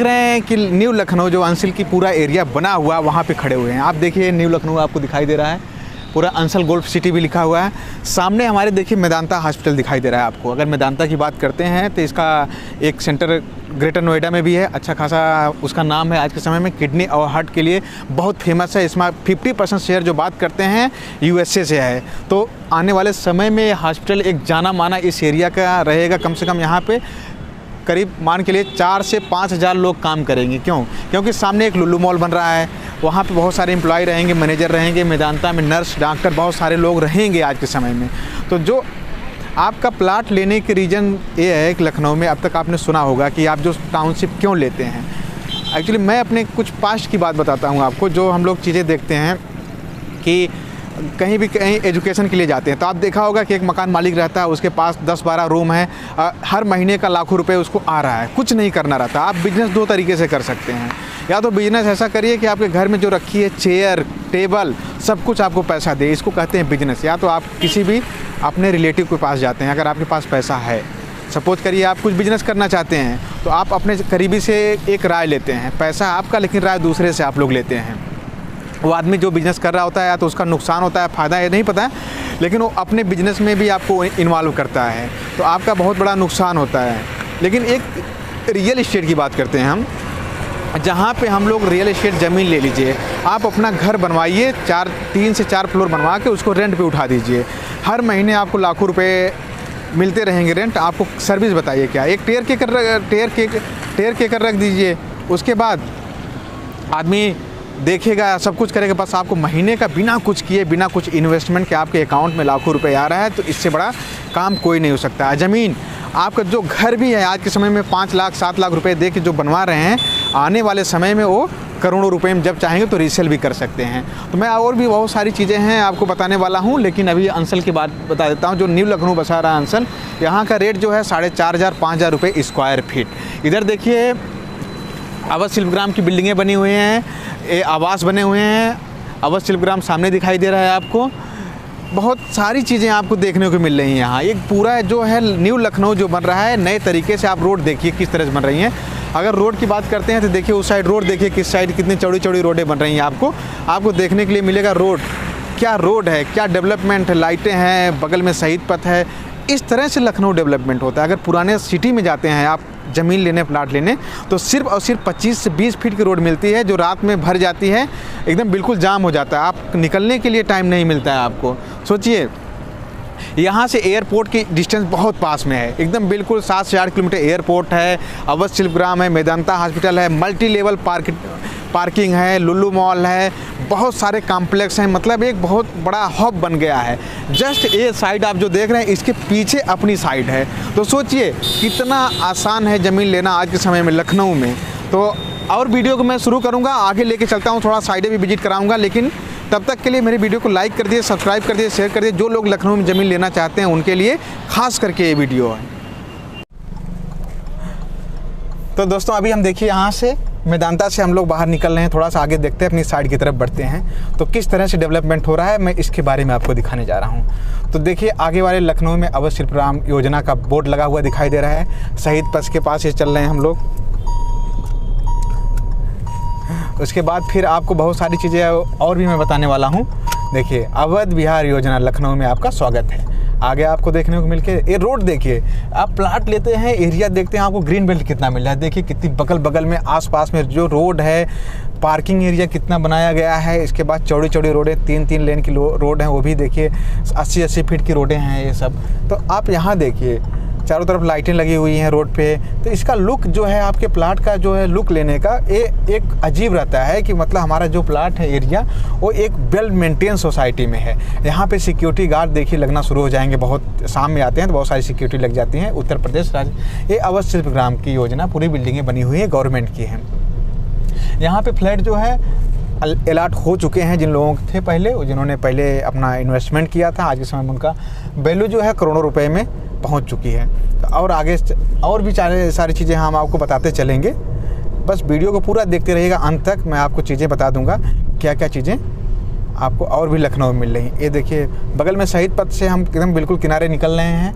रहे हैं कि न्यू लखनऊ जो अंसिल की पूरा एरिया बना हुआ वहाँ पे खड़े हुए हैं। आप देखिए न्यू लखनऊ आपको दिखाई दे रहा है, पूरा अंसल गोल्फ सिटी भी लिखा हुआ है। सामने हमारे देखिए मेदांता हॉस्पिटल दिखाई दे रहा है आपको। अगर मेदांता की बात करते हैं तो इसका एक सेंटर ग्रेटर नोएडा में भी है, अच्छा खासा उसका नाम है। आज के समय में किडनी और हार्ट के लिए बहुत फेमस है। इसमें 50% शेयर जो बात करते हैं USA से है। तो आने वाले समय में हॉस्पिटल एक जाना माना इस एरिया का रहेगा। कम से कम यहाँ पे करीब मान के लिए 4 से 5 हज़ार लोग काम करेंगे। क्योंकि सामने एक लुल्लू मॉल बन रहा है, वहाँ पे बहुत सारे एम्प्लॉय रहेंगे, मैनेजर रहेंगे। मेदांता में नर्स, डॉक्टर, बहुत सारे लोग रहेंगे आज के समय में। तो जो आपका प्लाट लेने के रीज़न ये है कि लखनऊ में अब तक आपने सुना होगा कि आप जो टाउनशिप क्यों लेते हैं। एक्चुअली मैं अपने कुछ पास्ट की बात बताता हूँ आपको। जो हम लोग चीज़ें देखते हैं कि कहीं भी कहीं एजुकेशन के लिए जाते हैं तो आप देखा होगा कि एक मकान मालिक रहता है, उसके पास 10-12 रूम है, हर महीने का लाखों रुपए उसको आ रहा है, कुछ नहीं करना रहता। आप बिजनेस 2 तरीके से कर सकते हैं। या तो बिजनेस ऐसा करिए कि आपके घर में जो रखी है चेयर, टेबल, सब कुछ आपको पैसा दे, इसको कहते हैं बिजनेस। या तो आप किसी भी अपने रिलेटिव के पास जाते हैं, अगर आपके पास पैसा है, सपोज करिए आप कुछ बिजनेस करना चाहते हैं तो आप अपने करीबी से एक राय लेते हैं। पैसा आपका, लेकिन राय दूसरे से आप लोग लेते हैं। वो आदमी जो बिज़नेस कर रहा होता है या तो उसका नुकसान होता है, फ़ायदा है नहीं पता है, लेकिन वो अपने बिजनेस में भी आपको इन्वॉल्व करता है तो आपका बहुत बड़ा नुकसान होता है। लेकिन एक रियल इस्टेट की बात करते हैं हम, जहाँ पे हम लोग रियल इस्टेट ज़मीन ले लीजिए, आप अपना घर बनवाइए, 3 से 4 फ्लोर बनवा के उसको रेंट पे उठा दीजिए। हर महीने आपको लाखों रुपए मिलते रहेंगे रेंट। आपको सर्विस बताइए क्या, एक टेयर केकर रख दीजिए। उसके बाद आदमी देखेगा, सब कुछ करेगा, बस आपको महीने का बिना कुछ किए, बिना कुछ इन्वेस्टमेंट के आपके अकाउंट में लाखों रुपए आ रहा है। तो इससे बड़ा काम कोई नहीं हो सकता। ज़मीन आपका जो घर भी है आज के समय में 5 लाख 7 लाख रुपए दे के जो बनवा रहे हैं, आने वाले समय में वो करोड़ों रुपए में जब चाहेंगे तो रीसेल भी कर सकते हैं। तो मैं और भी बहुत सारी चीज़ें हैं आपको बताने वाला हूँ, लेकिन अभी अंसल की बात बता देता हूँ। जो न्यू लखनऊ बसा रहा है अंसल, यहाँ का रेट जो है 4,500-5,000 रुपये स्क्वायर फीट। इधर देखिए अवध शिल्पग्राम की बिल्डिंगें बनी हुई हैं, ये आवास बने हुए हैं। अवध शिल्पग्राम सामने दिखाई दे रहा है आपको। बहुत सारी चीज़ें आपको देखने को मिल रही हैं यहाँ। एक पूरा जो है न्यू लखनऊ जो बन रहा है नए तरीके से। आप रोड देखिए किस तरह से बन रही हैं। अगर रोड की बात करते हैं तो देखिए उस साइड रोड देखिए, किस साइड कितनी चौड़ी चौड़ी रोडें बन रही हैं। आपको देखने के लिए मिलेगा रोड, क्या रोड है, क्या डेवलपमेंट है, लाइटें हैं, बगल में शहीद पथ है। इस तरह से लखनऊ डेवलपमेंट होता है। अगर पुराने सिटी में जाते हैं आप ज़मीन लेने, प्लाट लेने, तो सिर्फ और सिर्फ 25 से 20 फीट की रोड मिलती है, जो रात में भर जाती है, एकदम बिल्कुल जाम हो जाता है। आप निकलने के लिए टाइम नहीं मिलता है आपको। सोचिए यहाँ से एयरपोर्ट की डिस्टेंस बहुत पास में है, एकदम बिल्कुल 7 से 8 किलोमीटर एयरपोर्ट है, अवध शिल्पग्राम है, मेदांता हॉस्पिटल है, मल्टी लेवल पार्किंग है, लुल्लू मॉल है, बहुत सारे कॉम्प्लेक्स हैं। मतलब एक बहुत बड़ा हब बन गया है। जस्ट ये साइड आप जो देख रहे हैं, इसके पीछे अपनी साइड है। तो सोचिए कितना आसान है ज़मीन लेना आज के समय में लखनऊ में। तो और वीडियो को मैं शुरू करूँगा, आगे लेके चलता हूँ, थोड़ा साइडें भी विजिट कराऊँगा। लेकिन तब तक के लिए मेरी वीडियो को लाइक कर दिए, सब्सक्राइब कर दिए, शेयर कर दिए। जो लोग लखनऊ में ज़मीन लेना चाहते हैं उनके लिए खास करके ये वीडियो है। तो दोस्तों अभी हम देखिए यहाँ से मेदांता से हम लोग बाहर निकल रहे हैं, थोड़ा सा आगे देखते हैं, अपनी साइड की तरफ बढ़ते हैं। तो किस तरह से डेवलपमेंट हो रहा है मैं इसके बारे में आपको दिखाने जा रहा हूँ। तो देखिए आगे वाले लखनऊ में अवध शिल्पग्राम योजना का बोर्ड लगा हुआ दिखाई दे रहा है। शहीद पथ के पास ये चल रहे हैं हम लोग। उसके बाद फिर आपको बहुत सारी चीज़ें और भी मैं बताने वाला हूँ। देखिए अवध विहार योजना लखनऊ में आपका स्वागत है। आगे आपको देखने को मिलके ये रोड देखिए, आप प्लाट लेते हैं, एरिया देखते हैं, आपको ग्रीन बेल्ट कितना मिल रहा है। देखिए कितनी बगल में आसपास में जो रोड है, पार्किंग एरिया कितना बनाया गया है। इसके बाद चौड़ी चौड़ी रोडें, 3-3 लेन की रोड हैं, वो भी देखिए 80-80 फीट की रोडें हैं ये सब। तो आप यहाँ देखिए चारों तरफ लाइटें लगी हुई हैं रोड पे। तो इसका लुक जो है, आपके प्लाट का जो है लुक लेने का ये एक अजीब रहता है कि मतलब हमारा जो प्लाट है एरिया वो एक वेल मेंटेन सोसाइटी में है। यहाँ पे सिक्योरिटी गार्ड देखिए लगना शुरू हो जाएंगे। बहुत शाम में आते हैं तो बहुत सारी सिक्योरिटी लग जाती हैं। उत्तर प्रदेश राज्य ये अवध शिल्पग्राम की योजना, पूरी बिल्डिंगें बनी हुई है, गवर्नमेंट की हैं। यहाँ पे फ्लैट जो है अलॉट हो चुके हैं जिन लोगों थे पहले, जिन्होंने पहले अपना इन्वेस्टमेंट किया था। आज के समय में उनका वैल्यू जो है करोड़ों रुपए में पहुंच चुकी है। तो और आगे और भी सारी चीज़ें हम आपको बताते चलेंगे। बस वीडियो को पूरा देखते रहिएगा, अंत तक मैं आपको चीज़ें बता दूंगा क्या क्या चीज़ें आपको और भी लखनऊ में मिल रही हैं। ये देखिए बगल में शहीद पथ से हम एकदम बिल्कुल किनारे निकल रहे हैं।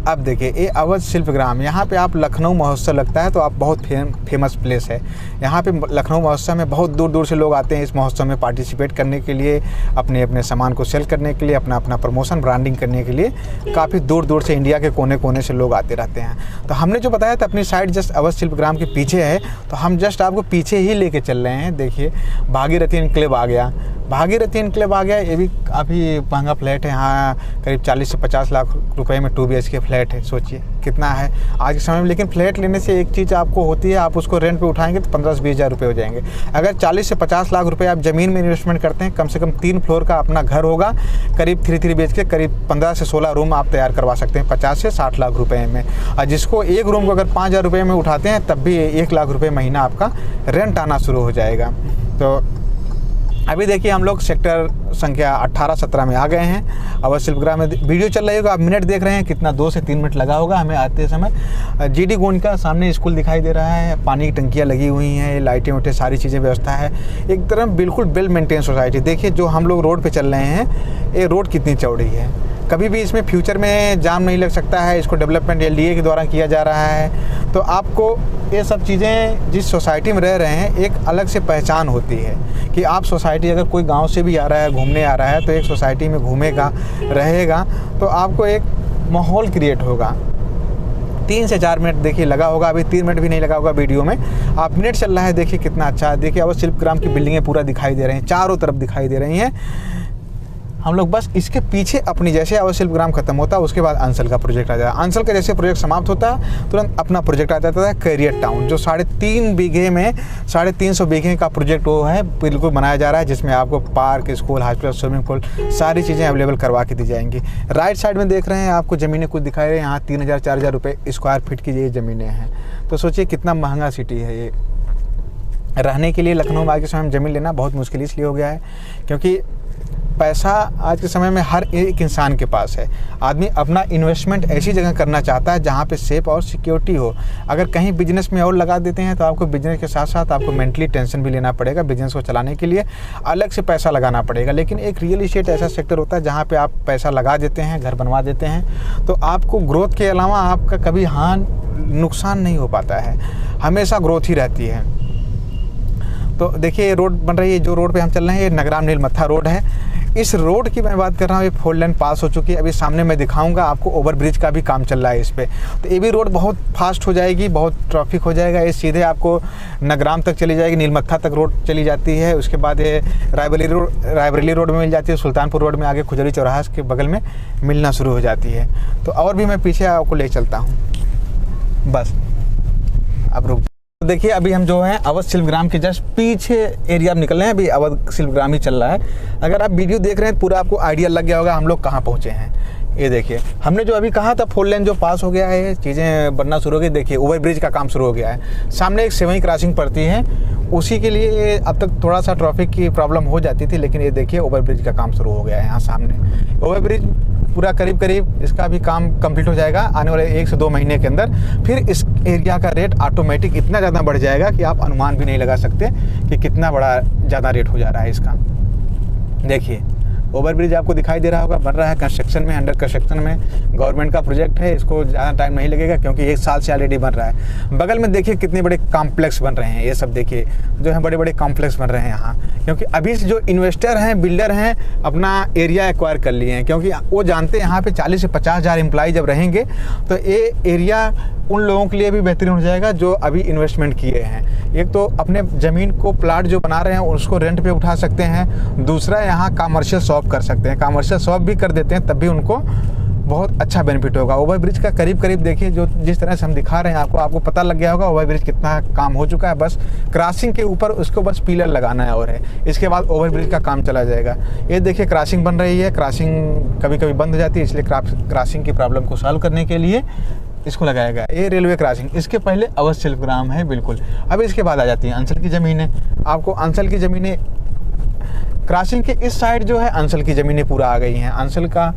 अब देखिए ये अवध शिल्पग्राम, यहाँ पे आप लखनऊ महोत्सव लगता है तो आप बहुत फेमस प्लेस है। यहाँ पे लखनऊ महोत्सव में बहुत दूर दूर से लोग आते हैं इस महोत्सव में पार्टिसिपेट करने के लिए, अपने अपने सामान को सेल करने के लिए, अपना अपना प्रमोशन ब्रांडिंग करने के लिए काफ़ी दूर दूर से इंडिया के कोने कोने से लोग आते रहते हैं। तो हमने जो बताया था अपनी साइड जस्ट अवध शिल्पग्राम के पीछे है, तो हम जस्ट आपको पीछे ही लेके चल रहे हैं। देखिए भागीरथी एन्क्लेव आ गया, भागीरथी एन्क्लेव आ गया। ये भी काफ़ी महंगा फ्लैट है, यहाँ करीब 40 से 50 लाख रुपए में 2 BHK फ्लैट है। सोचिए कितना है आज के समय में। लेकिन फ्लैट लेने से एक चीज़ आपको होती है, आप उसको रेंट पे उठाएंगे तो 15 से 20 हज़ार रुपये हो जाएंगे। अगर 40 से 50 लाख रुपए आप ज़मीन में इन्वेस्टमेंट करते हैं, कम से कम 3 फ्लोर का अपना घर होगा, करीब 3 BHK, करीब 15 से 16 रूम आप तैयार करवा सकते हैं 50 से 60 लाख रुपए में। और जिसको एक रूम को अगर 5,000 रुपये में उठाते हैं तब भी 1 लाख रुपये महीना आपका रेंट आना शुरू हो जाएगा। तो अभी देखिए हम लोग सेक्टर संख्या 18-17 में आ गए हैं। अवध शिल्पग्राम में वीडियो चल रही होगा, आप मिनट देख रहे हैं, कितना 2 से 3 मिनट लगा होगा हमें आते समय। GD गोंड का सामने स्कूल दिखाई दे रहा है, पानी की टंकियाँ लगी हुई हैं, लाइटें वाइटें सारी चीज़ें व्यवस्था है, एक तरह बिल्कुल वेल मेंटेन सोसाइटी। देखिए जो हम लोग रोड पर चल रहे हैं, ये रोड कितनी चौड़ी है, कभी भी इसमें फ्यूचर में जाम नहीं लग सकता है। इसको डेवलपमेंट LDA के द्वारा किया जा रहा है। तो आपको ये सब चीज़ें जिस सोसाइटी में रह रहे हैं एक अलग से पहचान होती है कि आप सोसाइटी, अगर कोई गांव से भी आ रहा है, घूमने आ रहा है, तो एक सोसाइटी में घूमेगा, रहेगा, तो आपको एक माहौल क्रिएट होगा। 3 से 4 मिनट देखिए लगा होगा, अभी 3 मिनट भी नहीं लगा होगा वीडियो में, आप मिनट चल रहा है। देखिए कितना अच्छा है। देखिए अवध शिल्पग्राम की बिल्डिंगें पूरा दिखाई दे रही हैं, चारों तरफ दिखाई दे रही हैं। हम लोग बस इसके पीछे अपनी, जैसे अवध शिल्पग्राम खत्म होता है उसके बाद अंसल का प्रोजेक्ट आ जाता है। अंसल का जैसे प्रोजेक्ट समाप्त होता है तुरंत अपना प्रोजेक्ट आ जाता है कैरियर टाउन, जो 3.5 बीघे में 350 बीघे का प्रोजेक्ट वो है बिल्कुल बनाया जा रहा है, जिसमें आपको park, school, hospital, swimming pool सारी चीज़ें अवेलेबल करवा के दी जाएंगी। राइट साइड में देख रहे हैं आपको ज़मीनें कुछ दिखाई रही हैं, यहाँ 3,000-4,000 रुपये स्क्वायर फीट की ये ज़मीनें हैं। तो सोचिए कितना महंगा सिटी है ये। रहने के लिए लखनऊ में आज के समय में ज़मीन लेना बहुत मुश्किल इसलिए हो गया है क्योंकि पैसा आज के समय में हर एक इंसान के पास है। आदमी अपना इन्वेस्टमेंट ऐसी जगह करना चाहता है जहाँ पे सेफ और सिक्योरिटी हो। अगर कहीं बिजनेस में और लगा देते हैं तो आपको बिजनेस के साथ साथ आपको मेंटली टेंशन भी लेना पड़ेगा, बिजनेस को चलाने के लिए अलग से पैसा लगाना पड़ेगा। लेकिन एक रियल इस्टेट ऐसा सेक्टर होता है जहाँ पे आप पैसा लगा देते हैं, घर बनवा देते हैं, तो आपको ग्रोथ के अलावा आपका कभी नुकसान नहीं हो पाता है, हमेशा ग्रोथ ही रहती है। तो देखिए ये रोड बन रही है, जो रोड पे हम चल रहे हैं ये नगराम नीलमत्था रोड है। इस रोड की मैं बात कर रहा हूँ, ये 4 लेन पास हो चुकी है। अभी सामने मैं दिखाऊंगा आपको, ओवरब्रिज का भी काम चल रहा है इस पे। तो ये भी रोड बहुत फास्ट हो जाएगी, बहुत ट्रैफिक हो जाएगा। ये सीधे आपको नगराम तक चली जाएगी, नीलमत्था तक रोड चली जाती है। उसके बाद ये रायबरेली रोड में मिल जाती है, सुल्तानपुर रोड में आगे खुजरी चौराहा के बगल में मिलना शुरू हो जाती है। तो और भी मैं पीछे आपको ले चलता हूँ, बस अब रुक। देखिए अभी हम जो हैं अवध शिल्पग्राम के जस्ट पीछे एरिया में निकल रहे हैं, अभी अवध शिल्पग्राम ही चल रहा है। अगर आप वीडियो देख रहे हैं पूरा आपको आइडिया लग गया होगा हम लोग कहाँ पहुँचे हैं। ये देखिए हमने जो अभी कहा था 4 लेन जो पास हो गया है, चीज़ें बनना शुरू हो गई। देखिए ओवरब्रिज का काम शुरू हो गया है, सामने एक 7 क्रॉसिंग पड़ती है, उसी के लिए अब तक थोड़ा सा ट्रैफिक की प्रॉब्लम हो जाती थी, लेकिन ये देखिए ओवरब्रिज का काम शुरू हो गया है। यहाँ सामने ओवरब्रिज पूरा करीब इसका भी काम कंप्लीट हो जाएगा आने वाले 1 से 2 महीने के अंदर। फिर इस एरिया का रेट ऑटोमेटिक इतना ज़्यादा बढ़ जाएगा कि आप अनुमान भी नहीं लगा सकते कि कितना बड़ा ज़्यादा रेट हो जा रहा है इसका। देखिए ओवरब्रिज आपको दिखाई दे रहा होगा, बन रहा है कंस्ट्रक्शन में, अंडर कंस्ट्रक्शन में। गवर्नमेंट का प्रोजेक्ट है, इसको ज़्यादा टाइम नहीं लगेगा क्योंकि 1 साल से ऑलरेडी बन रहा है। बगल में देखिए कितने बड़े कॉम्प्लेक्स बन रहे हैं, ये सब देखिए जो है बड़े बड़े कॉम्प्लेक्स बन रहे हैं यहाँ, क्योंकि अभी से जो इन्वेस्टर हैं, बिल्डर हैं, अपना एरिया एक्वायर कर लिए हैं, क्योंकि वो जानते हैं यहाँ पे 40 से 50 हज़ार एम्प्लॉय जब रहेंगे तो ये एरिया उन लोगों के लिए भी बेहतरीन हो जाएगा जो अभी इन्वेस्टमेंट किए हैं। एक तो अपने ज़मीन को प्लाट जो बना रहे हैं उसको रेंट पे उठा सकते हैं, दूसरा यहाँ कमर्शियल शॉप कर सकते हैं, कमर्शियल शॉप भी कर देते हैं तब भी उनको बहुत अच्छा बेनिफिट होगा। ओवरब्रिज का करीब देखिए जो जिस तरह से हम दिखा रहे हैं आपको पता लग गया होगा ओवरब्रिज कितना काम हो चुका है। बस क्रॉसिंग के ऊपर उसको बस पिलर लगाना है और है, इसके बाद ओवरब्रिज का काम चला जाएगा। ये देखिए क्रॉसिंग बन रही है, क्रॉसिंग कभी बंद हो जाती है, इसलिए क्रॉसिंग की प्रॉब्लम को सॉल्व करने के लिए इसको लगाया गया। ये रेलवे क्रॉसिंग, इसके पहले अवध शिल्पग्राम है बिल्कुल। अब इसके बाद आ जाती है अंसल की ज़मीनें। आपको अंसल की ज़मीनें क्रॉसिंग के इस साइड जो है अंसल की ज़मीनें पूरा आ गई हैं, अंसल का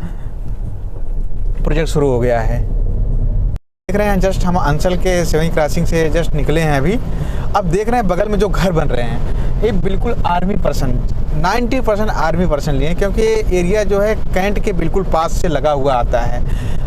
प्रोजेक्ट शुरू हो गया है। देख रहे हैं जस्ट हम अंसल के 7 क्रॉसिंग से जस्ट निकले हैं अभी। अब देख रहे हैं बगल में जो घर बन रहे हैं ये बिल्कुल आर्मी पर्सन 90% आर्मी पर्सन लिए हैं, क्योंकि ये एरिया जो है कैंट के बिल्कुल पास से लगा हुआ आता है।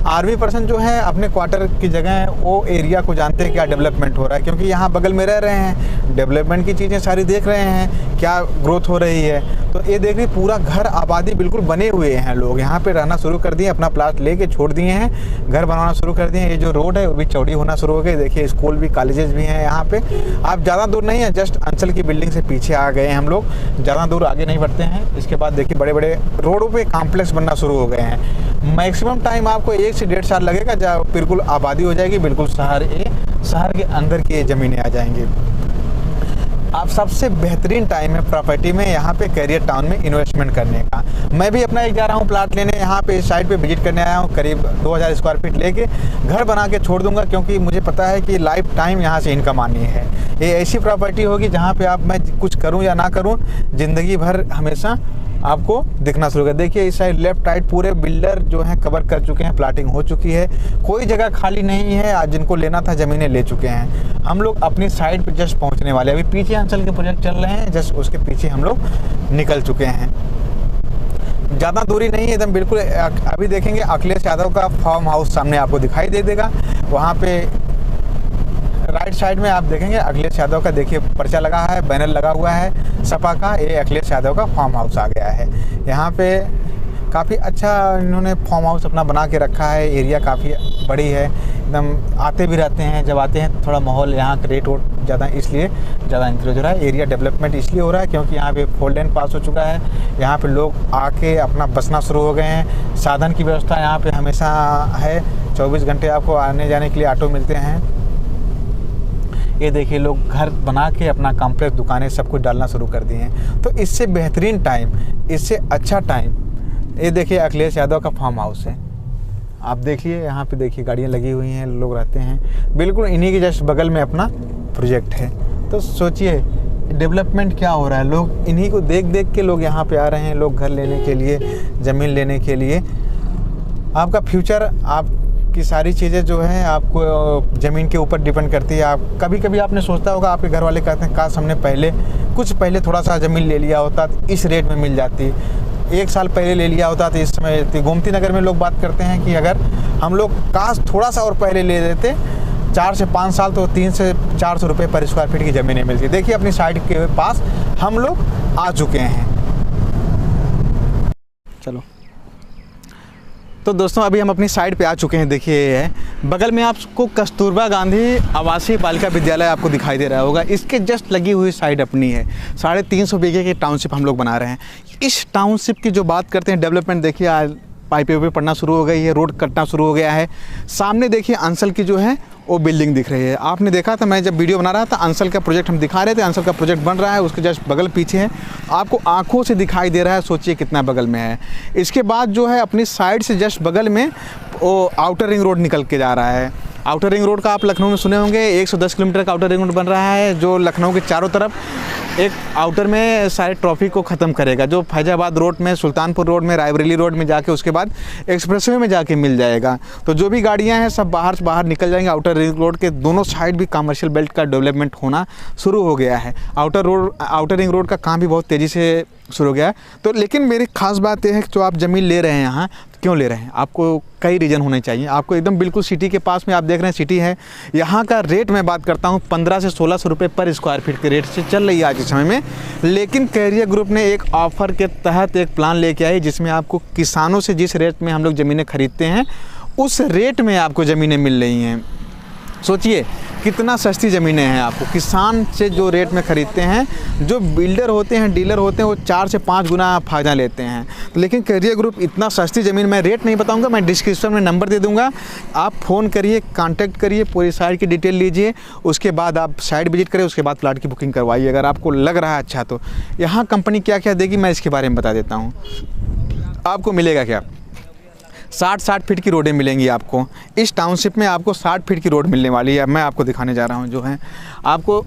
आर्मी पर्सन जो है अपने क्वार्टर की जगह वो एरिया को जानते हैं क्या डेवलपमेंट हो रहा है, क्योंकि यहाँ बगल में रह रहे हैं, डेवलपमेंट की चीज़ें सारी देख रहे हैं, क्या ग्रोथ हो रही है। तो ये देखिए पूरा घर आबादी बिल्कुल बने हुए हैं, लोग यहाँ पे रहना शुरू कर दिए, अपना प्लाट लेके छोड़ दिए हैं, घर बनाना शुरू कर दिए हैं। ये जो रोड है वो भी चौड़ी होना शुरू हो गई। देखिए स्कूल भी, कॉलेजेस भी हैं यहाँ पे। आप ज़्यादा दूर नहीं है, जस्ट अंचल की बिल्डिंग से पीछे आ गए हैं हम लोग, ज़्यादा दूर आगे नहीं बढ़ते हैं। इसके बाद देखिए बड़े बड़े रोडों पे कॉम्प्लेक्स बनना शुरू हो गए हैं। मैक्सिमम टाइम आपको 1 से 1.5 साल लगेगा जब बिल्कुल आबादी हो जाएगी, बिल्कुल शहर के अंदर की ज़मीनें आ जाएंगी। आप सबसे बेहतरीन टाइम है प्रॉपर्टी में यहाँ पे कैरियर टाउन में इन्वेस्टमेंट करने का। मैं भी अपना एक जा रहा हूँ प्लाट लेने, यहाँ पे इस साइड पे विजिट करने आया हूँ। करीब 2000 स्क्वायर फीट लेके घर बना के छोड़ दूंगा, क्योंकि मुझे पता है कि लाइफ टाइम यहाँ से इनकम आनी है। ये ऐसी प्रॉपर्टी होगी जहाँ पे आप मैं कुछ करूँ या ना करूँ, ज़िंदगी भर हमेशा आपको दिखना शुरू कर। देखिए इस साइड लेफ्ट राइट पूरे बिल्डर जो हैं कवर कर चुके हैं, प्लाटिंग हो चुकी है, कोई जगह खाली नहीं है। आज जिनको लेना था ज़मीनें ले चुके हैं। हम लोग अपनी साइड पे जस्ट पहुंचने वाले, अभी पीछे अंचल के प्रोजेक्ट चल रहे हैं, जस्ट उसके पीछे हम लोग निकल चुके हैं। ज़्यादा दूरी नहीं है, एकदम बिल्कुल। अभी देखेंगे अखिलेश यादव का फार्म हाउस सामने आपको दिखाई दे देगा। वहाँ पे राइट साइड में आप देखेंगे अखिलेश यादव का, देखिए पर्चा लगा है, बैनर लगा हुआ है सपा का। ये अखिलेश यादव का फार्म हाउस आ गया है। यहाँ पे काफ़ी अच्छा इन्होंने फार्म हाउस अपना बना के रखा है। एरिया काफ़ी बड़ी है, एकदम आते भी रहते हैं। जब आते हैं थोड़ा माहौल यहाँ का रेट वोट ज़्यादा, इसलिए ज़्यादा इंक्रीज हो रहा है। एरिया डेवलपमेंट इसलिए हो रहा है क्योंकि यहाँ पे 4 लेन पास हो चुका है। यहाँ पे लोग आके अपना बसना शुरू हो गए हैं। साधन की व्यवस्था यहाँ पे हमेशा है, 24 घंटे आपको आने जाने के लिए ऑटो मिलते हैं। ये देखिए लोग घर बना के अपना कॉम्प्लेक्स, दुकानें सब कुछ डालना शुरू कर दिए हैं। तो इससे बेहतरीन टाइम, इससे अच्छा टाइम, ये देखिए अखिलेश यादव का फार्म हाउस है। आप देखिए यहाँ पे देखिए गाड़ियाँ लगी हुई हैं, लोग रहते हैं, बिल्कुल इन्हीं के जस्ट बगल में अपना प्रोजेक्ट है। तो सोचिए डेवलपमेंट क्या हो रहा है। लोग इन्हीं को देख देख के लोग यहाँ पे आ रहे हैं, लोग घर लेने के लिए, ज़मीन लेने के लिए। आपका फ्यूचर, आपकी सारी चीज़ें जो है आपको ज़मीन के ऊपर डिपेंड करती है। आप कभी कभी आपने सोचता होगा, आपके घर वाले कहते हैं काश हमने पहले थोड़ा सा ज़मीन ले लिया होता तो इस रेट में मिल जाती, 1 साल पहले ले लिया होता तो इस समय। गोमती नगर में लोग बात करते हैं कि अगर हम लोग काश थोड़ा सा और पहले ले लेते, 4 से 5 साल तो 300 से 400 रुपये पर स्क्वायर फीट की ज़मीनें मिलती। देखिए अपनी साइड के पास हम लोग आ चुके हैं। चलो तो दोस्तों अभी हम अपनी साइड पे आ चुके हैं। देखिए ये है बगल में आपको कस्तूरबा गांधी आवासीय बालिका विद्यालय आपको दिखाई दे रहा होगा। इसके जस्ट लगी हुई साइड अपनी है। 350 बीघे की टाउनशिप हम लोग बना रहे हैं। इस टाउनशिप की जो बात करते हैं डेवलपमेंट, देखिए आज पाइपें पड़ना शुरू हो गई है, रोड कटना शुरू हो गया है। सामने देखिए अंसल की जो है वो बिल्डिंग दिख रही है। आपने देखा था, मैं जब वीडियो बना रहा था अंसल का प्रोजेक्ट हम दिखा रहे थे, अंसल का प्रोजेक्ट बन रहा है, उसके जस्ट बगल पीछे है, आपको आंखों से दिखाई दे रहा है। सोचिए कितना बगल में है। इसके बाद जो है अपनी साइड से जस्ट बगल में वो आउटर रिंग रोड निकल के जा रहा है। आउटर रिंग रोड का आप लखनऊ में सुने होंगे, 110 किलोमीटर का आउटर रिंग रोड बन रहा है, जो लखनऊ के चारों तरफ एक आउटर में सारे ट्रैफिक को ख़त्म करेगा, जो फैजाबाद रोड में, सुल्तानपुर रोड में, रायबरेली रोड में जाके उसके बाद एक्सप्रेसवे में जाके मिल जाएगा। तो जो भी गाड़ियां हैं सब बाहर से बाहर निकल जाएंगे। आउटर रिंग रोड के दोनों साइड भी कमर्शियल बेल्ट का डेवलपमेंट होना शुरू हो गया है। आउटर रिंग रोड का काम भी बहुत तेज़ी से शुरू हो गया है। तो लेकिन मेरी खास बात यह है कि जो आप ज़मीन ले रहे हैं यहाँ, तो क्यों ले रहे हैं, आपको कई रीज़न होने चाहिए। आपको एकदम बिल्कुल सिटी के पास में, आप देख रहे हैं सिटी है। यहाँ का रेट मैं बात करता हूँ 1500 से 1600 रुपये पर स्क्वायर फीट के रेट से चल रही है आज के समय में। लेकिन कैरियर ग्रुप ने एक ऑफ़र के तहत एक प्लान लेके आई, जिसमें आपको किसानों से जिस रेट में हम लोग ज़मीनें खरीदते हैं उस रेट में आपको ज़मीनें मिल रही हैं। सोचिए कितना सस्ती ज़मीनें हैं। आपको किसान से जो रेट में ख़रीदते हैं, जो बिल्डर होते हैं, डीलर होते हैं, वो 4 से 5 गुना फ़ायदा लेते हैं। लेकिन कैरियर ग्रुप इतना सस्ती ज़मीन, मैं रेट नहीं बताऊंगा, मैं डिस्क्रिप्शन में नंबर दे दूंगा, आप फ़ोन करिए, कांटेक्ट करिए, पूरी साइड की डिटेल लीजिए, उसके बाद आप साइट विजिट करें, उसके बाद प्लाट की बुकिंग करवाइए। अगर आपको लग रहा है अच्छा, तो यहाँ कंपनी क्या क्या देगी मैं इसके बारे में बता देता हूँ। आपको मिलेगा क्या, 60 फीट की रोडें मिलेंगी आपको। इस टाउनशिप में आपको 60 फीट की रोड मिलने वाली है। मैं आपको दिखाने जा रहा हूँ। जो है आपको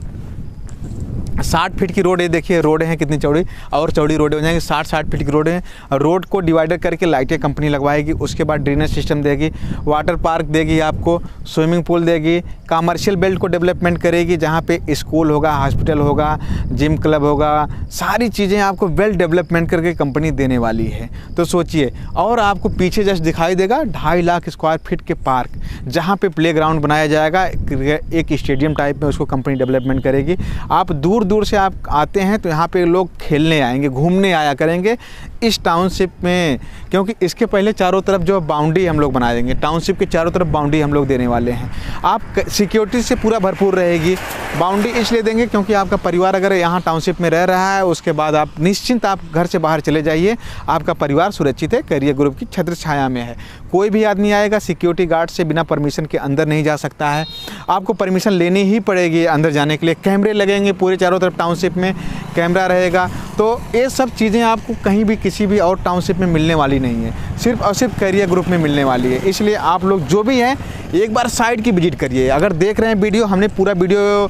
60 फीट की रोड है, देखिए रोड है कितनी चौड़ी, और चौड़ी रोड हो जाएंगी, 60 फीट की रोड है। रोड को डिवाइडर करके लाइटें कंपनी लगवाएगी, उसके बाद ड्रेनेज सिस्टम देगी, वाटर पार्क देगी, आपको स्विमिंग पूल देगी, कमर्शियल बेल्ट को डेवलपमेंट करेगी, जहाँ पे स्कूल होगा, हॉस्पिटल होगा, जिम क्लब होगा, सारी चीज़ें आपको वेल डेवलपमेंट करके कंपनी देने वाली है। तो सोचिए, और आपको पीछे जस्ट दिखाई देगा 2.5 लाख स्क्वायर फीट के पार्क, जहाँ पे प्ले ग्राउंड बनाया जाएगा, एक स्टेडियम टाइप में उसको कंपनी डेवलपमेंट करेगी। आप दूर दूर से आप आते हैं तो यहाँ पे लोग खेलने आएंगे, घूमने आया करेंगे इस टाउनशिप में, क्योंकि इसके पहले चारों तरफ जो बाउंड्री हम लोग बना देंगे, टाउनशिप के चारों तरफ बाउंड्री हम लोग देने वाले हैं। आप सिक्योरिटी से पूरा भरपूर रहेगी। बाउंड्री इसलिए देंगे क्योंकि आपका परिवार अगर यहाँ टाउनशिप में रह रहा है, उसके बाद आप निश्चिंत आप घर से बाहर चले जाइए, आपका परिवार सुरक्षित है, करियर ग्रुप की छत्र छाया में है। कोई भी आदमी आएगा सिक्योरिटी गार्ड से बिना परमिशन के अंदर नहीं जा सकता है, आपको परमिशन लेनी ही पड़ेगी अंदर जाने के लिए। कैमरे लगेंगे पूरे चारों तरफ, टाउनशिप में कैमरा रहेगा। तो ये सब चीज़ें आपको कहीं भी किसी भी और टाउनशिप में मिलने वाली नहीं है, सिर्फ और सिर्फ करियर ग्रुप में मिलने वाली है। इसलिए आप लोग जो भी हैं एक बार साइट की विजिट करिए। अगर देख रहे हैं वीडियो, हमने पूरा वीडियो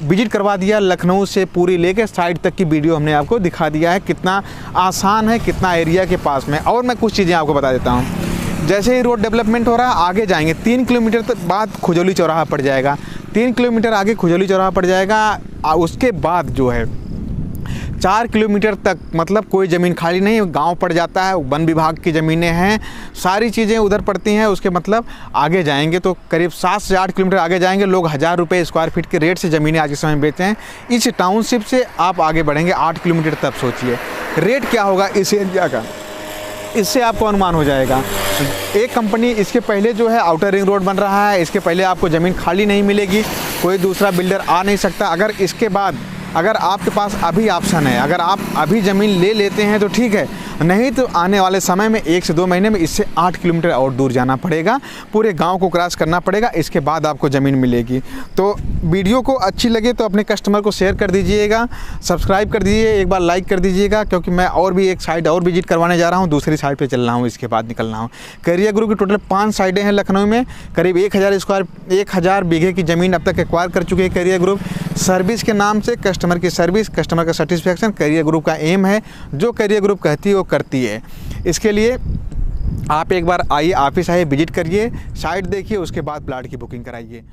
विजिट करवा दिया, लखनऊ से पूरी लेके साइट तक की वीडियो हमने आपको दिखा दिया है, कितना आसान है, कितना एरिया के पास में। और मैं कुछ चीज़ें आपको बता देता हूँ। जैसे ही रोड डेवलपमेंट हो रहा है, आगे जाएंगे 3 किलोमीटर तक बाद खुजौली चौराहा पड़ जाएगा, 3 किलोमीटर आगे खुजौली चौराहा पड़ जाएगा। उसके बाद जो है 4 किलोमीटर तक मतलब कोई ज़मीन खाली नहीं, गांव पड़ जाता है, वन विभाग की ज़मीनें हैं, सारी चीज़ें उधर पड़ती हैं। उसके मतलब आगे जाएंगे तो करीब 7 से 8 किलोमीटर आगे जाएंगे, लोग 1000 रुपये स्क्वायर फीट के रेट से ज़मीनें आज के समय में बेचते हैं। इस टाउनशिप से आप आगे बढ़ेंगे 8 किलोमीटर, तब सोचिए रेट क्या होगा इस एरिया का, इससे आपको अनुमान हो जाएगा। एक कंपनी इसके पहले जो है आउटर रिंग रोड बन रहा है, इसके पहले आपको ज़मीन खाली नहीं मिलेगी, कोई दूसरा बिल्डर आ नहीं सकता। अगर इसके बाद अगर आपके पास अभी ऑप्शन है, अगर आप अभी ज़मीन ले लेते हैं तो ठीक है, नहीं तो आने वाले समय में 1 से 2 महीने में इससे 8 किलोमीटर और दूर जाना पड़ेगा, पूरे गांव को क्रॉस करना पड़ेगा, इसके बाद आपको ज़मीन मिलेगी। तो वीडियो को अच्छी लगे तो अपने कस्टमर को शेयर कर दीजिएगा, सब्सक्राइब कर दीजिए, एक बार लाइक कर दीजिएगा, क्योंकि मैं और भी एक साइड और विजिट करवाने जा रहा हूँ, दूसरी साइड पर चल रहा हूँ, इसके बाद निकलना हूँ। करियर ग्रुप की टोटल 5 साइडें हैं लखनऊ में, करीब 1000 बीघे की ज़मीन अब तक एक्वायर कर चुके हैं करियर ग्रुप। सर्विस के नाम से कस्टमर की सर्विस, कस्टमर का सेटिस्फेक्शन करियर ग्रुप का एम है। जो करियर ग्रुप कहती है वो करती है। इसके लिए आप एक बार आइए, ऑफिस आइए, विजिट करिए, साइट देखिए, उसके बाद प्लाट की बुकिंग कराइए।